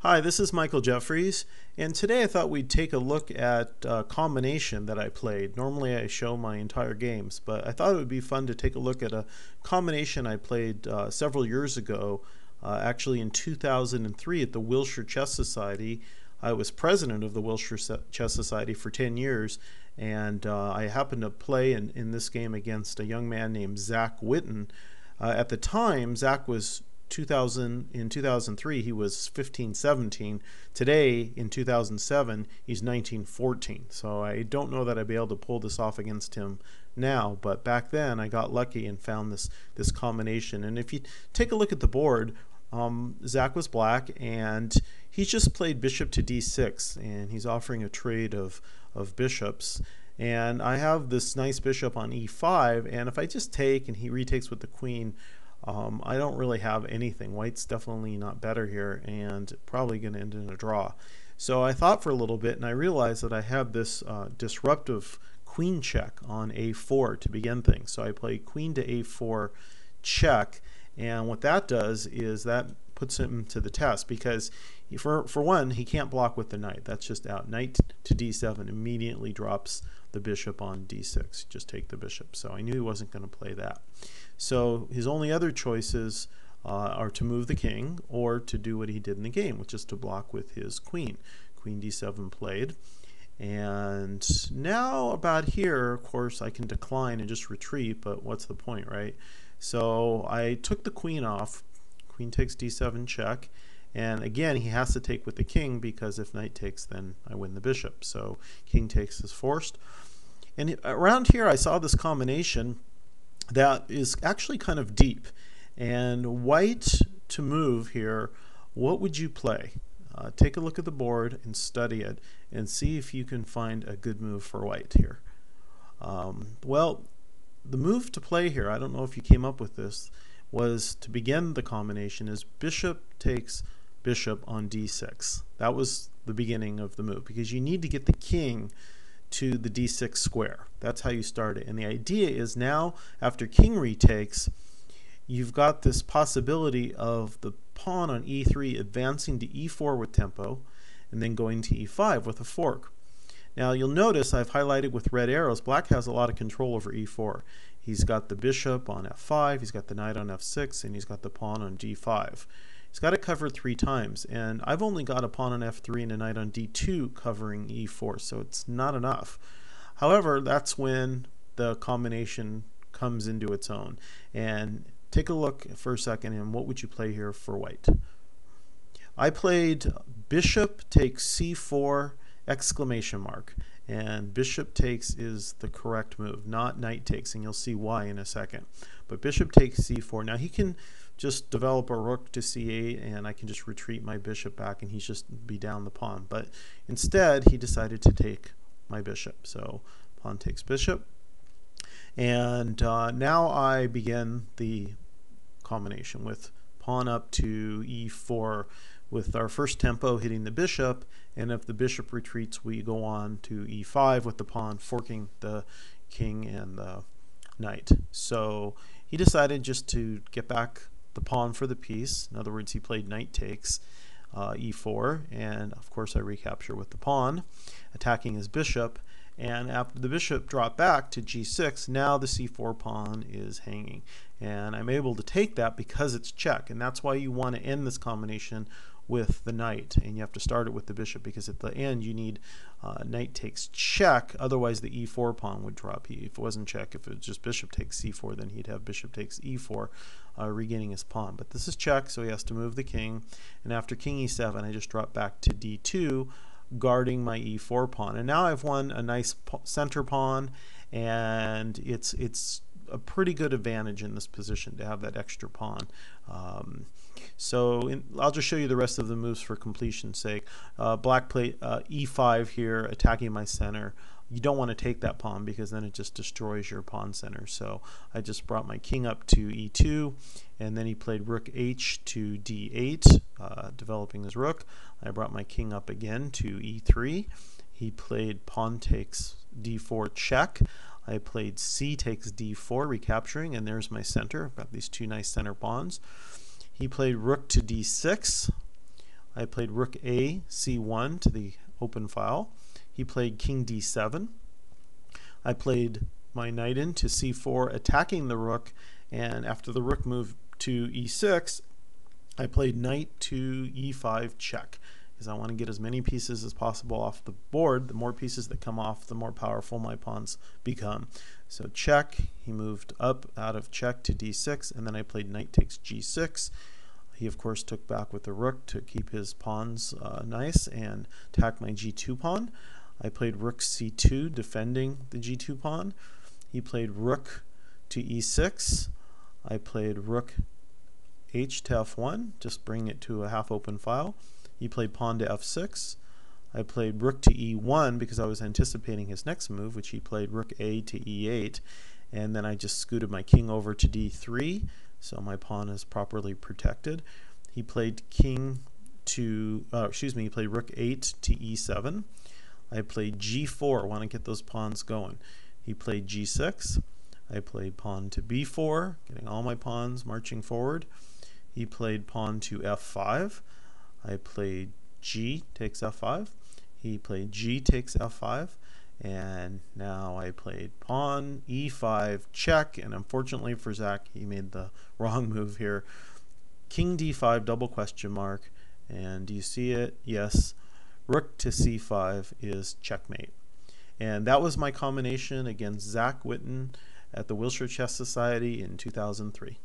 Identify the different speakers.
Speaker 1: Hi, this is Michael Jeffries, and today I thought we'd take a look at a combination that I played. Normally I show my entire games, but I thought it would be fun to take a look at a combination I played several years ago, actually in 2003 at the Wilshire Chess Society. I was president of the Wilshire Chess Society for 10 years, and I happened to play in this game against a young man named Zack Witten. At the time, Zack was in 2003 he was 15-17. Today in 2007 he's 19-14. So I don't know that I'd be able to pull this off against him now, but back then I got lucky and found this combination. And if you take a look at the board, Zack was black and he's just played bishop to d6, and he's offering a trade of bishops. And I have this nice bishop on e5, and if I just take and he retakes with the queen, I don't really have anything. White's definitely not better here and probably going to end in a draw. So I thought for a little bit and I realized that I have this disruptive queen check on a4 to begin things. So I play queen to a4 check, and what that does is that puts him to the test, because for one, he can't block with the knight. That's just out. Knight to d7 immediately drops the bishop on d6. Just take the bishop. So I knew he wasn't going to play that. So his only other choices are to move the king or to do what he did in the game, which is to block with his queen. Queen d7 played. And now about here, of course, I can decline and just retreat, but what's the point, right? So I took the queen off. Queen takes d7 check. And again, he has to take with the king, because if knight takes, then I win the bishop. So king takes is forced. And around here, I saw this combination that is actually kind of deep. And white to move here, what would you play? Take a look at the board and study it and see if you can find a good move for white here. Well, the move to play here, I don't know if you came up with this, was to begin the combination is bishop takes bishop on d6. That was the beginning of the move, because you need to get the king to the d6 square. That's how you start it. And the idea is now, after king retakes, you've got this possibility of the pawn on e3 advancing to e4 with tempo, and then going to e5 with a fork. Now you'll notice I've highlighted with red arrows, black has a lot of control over e4. He's got the bishop on f5, he's got the knight on f6, and he's got the pawn on d5. He's got it covered 3 times, and I've only got a pawn on f3 and a knight on d2 covering e4, so it's not enough. However, that's when the combination comes into its own. And take a look for a second, and what would you play here for white? I played bishop takes c4 exclamation mark, and bishop takes is the correct move, not knight takes, and you'll see why in a second. But bishop takes c4. Now he can just develop a rook to c8, and I can just retreat my bishop back and he's just be down the pawn. But instead he decided to take my bishop. So pawn takes bishop, and now I begin the combination with pawn up to e4 with our first tempo hitting the bishop, and if the bishop retreats we go on to e5 with the pawn forking the king and the knight. So he decided just to get back the pawn for the piece. In other words, he played knight takes e4, and of course I recapture with the pawn, attacking his bishop. And after the bishop dropped back to g6, now the c4 pawn is hanging, and I'm able to take that because it's check. And that's why you want to end this combination with the knight, and you have to start it with the bishop, because at the end you need knight takes check, otherwise the e4 pawn would drop. If it wasn't check, if it was just bishop takes c4, then he'd have bishop takes e4, regaining his pawn. But this is check, so he has to move the king, and after king e7 I just drop back to d2, guarding my e4 pawn. And now I've won a nice center pawn, and it's a pretty good advantage in this position to have that extra pawn. I'll just show you the rest of the moves for completion's sake. Black played e5 here, attacking my center. You don't want to take that pawn, because then it just destroys your pawn center. So I just brought my king up to e2, and then he played rook h to d8, developing his rook. I brought my king up again to e3. He played pawn takes d4 check. I played c takes d4, recapturing, and there's my center. I've got these two nice center pawns. He played rook to d6. I played rook A, C1 to the open file. He played king D7. I played my knight into C4, attacking the rook, and after the rook moved to E6, I played knight to E5 check, because I want to get as many pieces as possible off the board. The more pieces that come off, the more powerful my pawns become. So check, he moved up out of check to D6, and then I played knight takes G6. He of course took back with the rook to keep his pawns nice and attack my G2 pawn. I played rook C2, defending the G2 pawn. He played rook to E6. I played rook H to F1, just bring it to a half open file. He played pawn to F6. I played rook to E1 because I was anticipating his next move, which he played rook A to E8. And then I just scooted my king over to D3, so my pawn is properly protected. He played he played rook 8 to E7. I played G4, want to get those pawns going. He played G6. I played pawn to B4, getting all my pawns marching forward. He played pawn to F5. I played G takes F5. He played G takes F5. And now I played pawn E5 check, and unfortunately for Zack, he made the wrong move here. King D5 double question mark, and do you see it? Yes. Rook to C5 is checkmate. And that was my combination against Zack Witten at the Wilshire Chess Society in 2003.